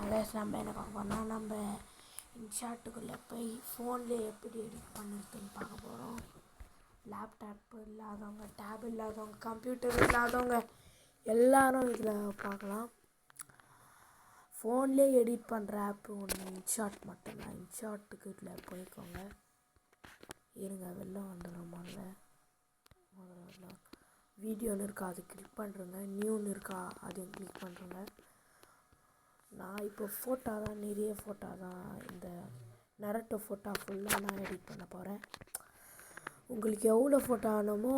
அதான் நம்ம என்ன பார்க்க போகிறோம்னா நம்ம இன்ஷாட்டுக்குள்ளே போய் ஃபோன்லேயே எப்படி எடிட் பண்ணுறதுன்னு பார்க்க போகிறோம். லேப்டாப் இல்லாதவங்க, டேப் இல்லாதவங்க, கம்ப்யூட்டர் இல்லாதவங்க எல்லோரும் இதில் பார்க்கலாம். ஃபோன்லேயே எடிட் பண்ணுற ஆப்பு ஒன்று இன்ஷாட் மட்டும்தான். இன்ஷாட்டுக்கு இதில் போய்க்கோங்க. இருங்க வெளில வந்துடுறோம். முதல்ல வீடியோன்னு இருக்கா, அது கிளிக் பண்ணுறேங்க. நியூன்னு இருக்கா, அதையும் கிளிக் பண்ணுறேங்க. நான் இப்போ ஃபோட்டோ தான், நிறைய ஃபோட்டோ தான், இந்த நரட்டோ ஃபோட்டோ ஃபுல்லாக நான் எடிட் பண்ண போகிறேன். உங்களுக்கு எவ்வளோ ஃபோட்டோ ஆனமோ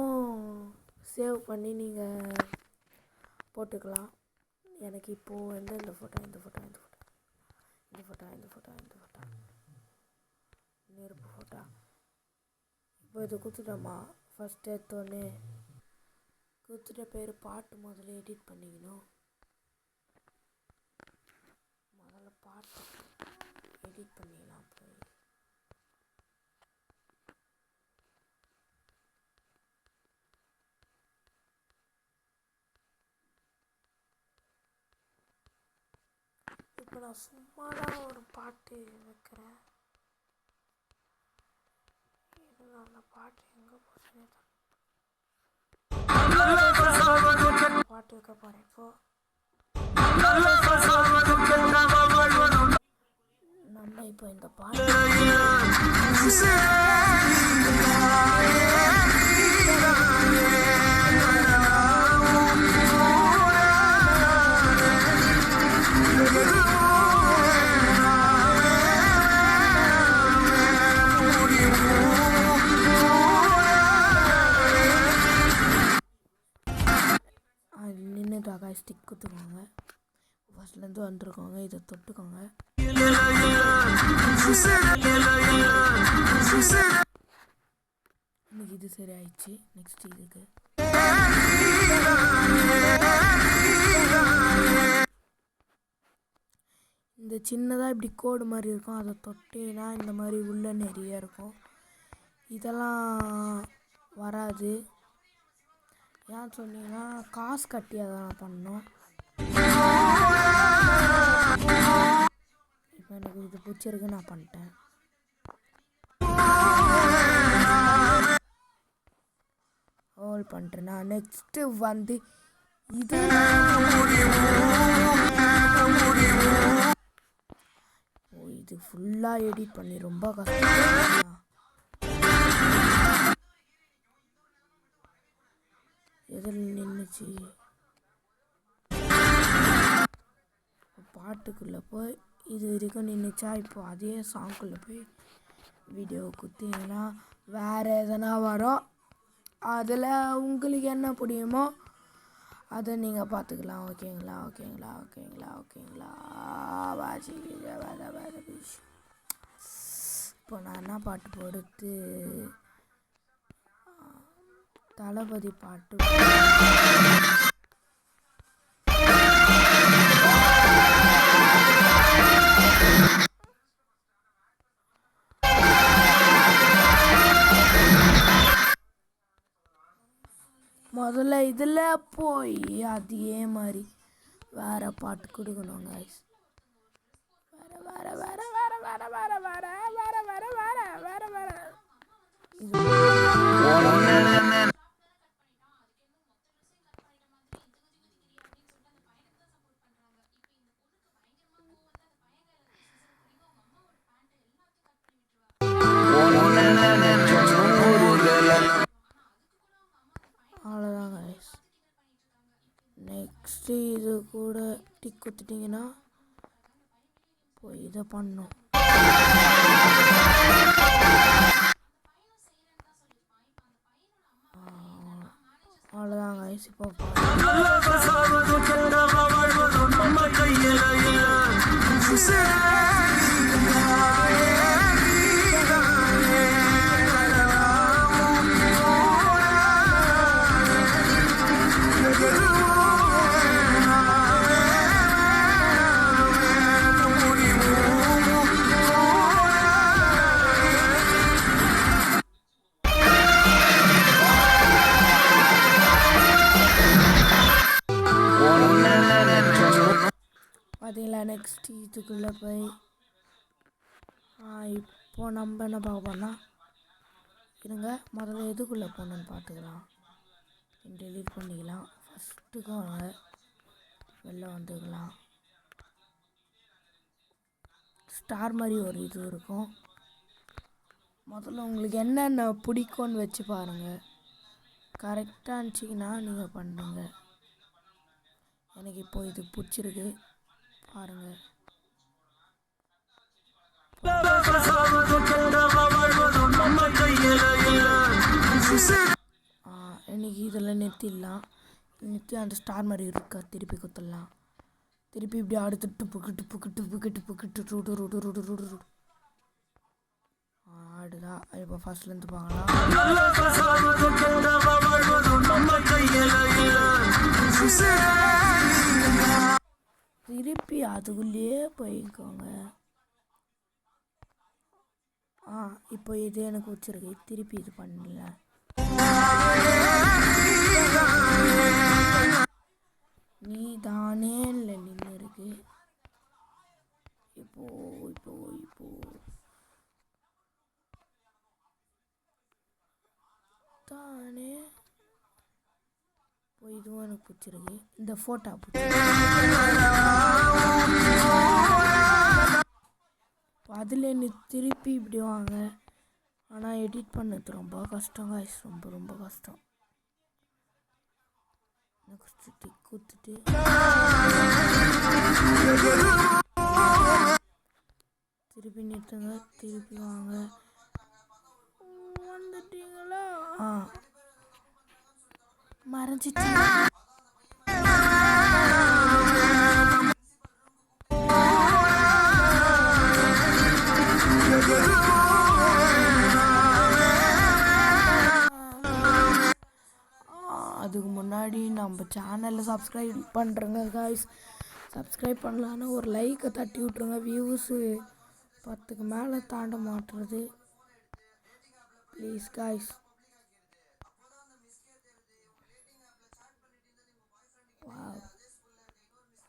சேவ் பண்ணி நீங்கள் போட்டுக்கலாம். எனக்கு இப்போது இந்த ஃபோட்டோ நெருப்பு ஃபோட்டோ இப்போ இது கொடுத்துட்டோமா. ஃபஸ்ட்டு எடுத்தோடனே கொடுத்துட்ட பேர் பாட்டு முதல்ல எடிட் பண்ணிக்கணும். முதல்ல பாட்டு எடிட் பண்ணிக்கலாம். போய் இப்போ நான் சும்மா தான் ஒரு பாட்டு வைக்கிறேன். அந்த பாட்டு எங்கே போச்சுன்னே பாட்டு வைக்க போகிறேன். இப்போ நம்ம இப்போ இந்த பாட்டு ஸ்டிக் குத்துக்கோங்க. ஃபர்ஸ்ட்லேருந்து வந்துருக்கோங்க. இதை தொட்டுக்கோங்க. இன்னைக்கு இது சரி ஆயிடுச்சு. நெக்ஸ்ட் இதுக்கு இந்த சின்னதாக இப்படி கோடு மாதிரி இருக்கும். அதை தொட்டினா இந்த மாதிரி உள்ள நிறைய இருக்கும். இதெல்லாம் வராது. ஏன் சொன்னீங்கன்னா காசு கட்டி அதெல்லாம் பண்ணோம். இப்போ எனக்கு இது பிடிச்சிருக்கு, நான் பண்ணிட்டேன். ஹோல்ட் பண்ணிட்டேன். நான் நெக்ஸ்ட்டு வந்து இது இது ஃபுல்லாக எடிட் பண்ணி ரொம்ப கஷ்டம். எதில் நின்றுச்சு. பாட்டுக்குள்ளே போய் இது வரைக்கும் நின்றுச்சா. இப்போ அதே சாங்குக்குள்ளே போய் வீடியோ குத்திங்கன்னா வேறு எதனா வரும். அதில் உங்களுக்கு என்ன பிடிக்குமோ அதை நீங்கள் பார்த்துக்கலாம். ஓகேங்களா. இப்போ நான் என்ன பாட்டு போடுறது, தளபதி பாட்டு. முதல்ல இதில் போய் அதே மாதிரி வேறு பாட்டு கொடுக்கணும் கைஸ். அவ்வளோதான் கைஸ். நெக்ஸ்ட்டு இது கூட டிக் கொடுத்துட்டிங்கன்னா போய் இதை பண்ணணும். அவ்வளோதான் கைஸ். இப்போ பார்த்தீங்களா நெக்ஸ்ட் இதுக்குள்ளே போய் இப்போ நம்ம என்ன பார்க்க போறோம்னா இருங்க முதல்ல எதுக்குள்ளே போகணுன்னு பார்த்துக்கலாம். டெலீட் பண்ணிக்கலாம். ஃபஸ்ட்டுக்கு வாங்க வெளில வந்துக்கலாம். ஸ்டார் மாதிரி ஒரு இது இருக்கும். முதல்ல உங்களுக்கு என்னென்ன பிடிக்கும்னு வச்சு பாருங்கள். கரெக்டாக இருந்துச்சிங்கன்னா நீங்கள் பண்ணுங்க. எனக்கு இப்போது இது பிடிச்சிருக்கு பாருங்கள். இன்னைக்கு இதில் நிறுத்திடலாம். நிறுத்தி அந்த ஸ்டார் மாதிரி இருக்கா திருப்பி குத்துடலாம். திருப்பி இப்படி அடுத்து டுப்பு ஆடுதான். இப்போ ஃபர்ஸ்ட்லேருந்து பார்க்கலாம். திருப்பி அதுக்குள்ளேயே போய்க்கோங்க. இப்போ இது எனக்கு வச்சிருக்கு. திருப்பி இது பண்ணல. நீ தானே இல்லை நின்று இருக்கு. இப்போ இப்போ இப்போ தானே இப்போ இதுவும் எனக்கு பிடிச்சிருக்கு. இந்த ஃபோட்டோ அதில் நீ திருப்பி இப்படி வாங்க. ஆனால் எடிட் பண்ணது ரொம்ப கஷ்டம் காய்ஸ். ரொம்ப ரொம்ப கஷ்டம். நெக்ஸ்ட் டிக் கொடுத்துட்டு திருப்பி நிறுத்துங்க. திருப்பி வாங்க. வந்துட்டீங்களா? மறைஞ்சிட்டு அதுக்கு முன்னாடி நம்ம சேனலில் சப்ஸ்கிரைப் பண்ணுறங்க காய்ஸ். சப்ஸ்கிரைப் பண்ணலான்னு ஒரு லைக்கை தட்டி விட்ருங்க. வியூஸு 10க்கு மேலே தாண்ட மாட்டுறது. Please guys.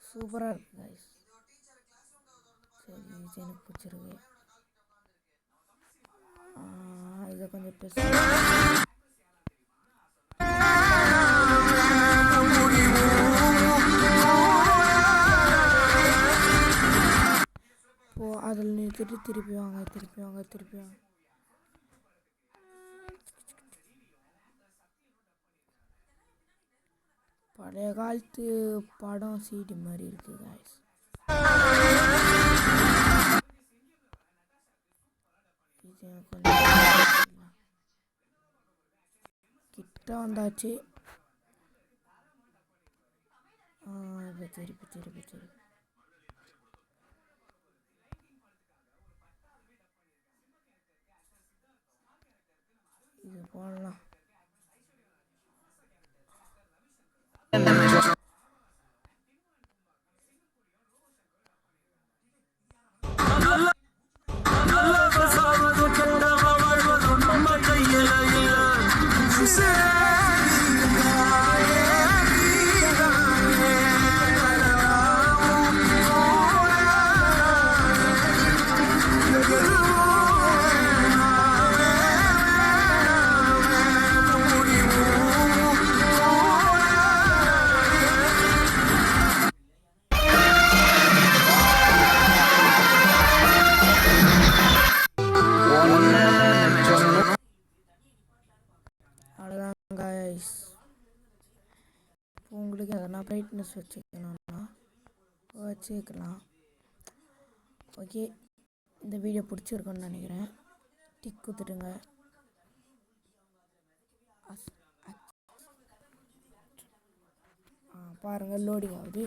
சூப்பராக இருக்கு காய்ஸ். சரி இது எனக்கு பிடிச்சிருக்கு. இதை கொஞ்சம் பெருசு. இப்போது அதில் நிறுத்திட்டு திருப்பி வாங்க. திருப்பி வாங்க. திருப்பி வாங்க. பழைய காலத்து படம் சீடி மாதிரி இருக்குது காய்ஸ். இது கொஞ்சம் கிட்ட வந்தாச்சு. இதை திருப்பி திருப்பி திருப்பி இது போடலாம். உங்களுக்கு எதனா பிரைட்னஸ் வச்சுக்கணும்னா வச்சுக்கலாம். ஓகே, இந்த வீடியோ பிடிச்சிருக்குன்னு நினைக்கிறேன். டிக் கொடுத்துடுங்க. பாருங்கள் லோடிங் ஆகுது.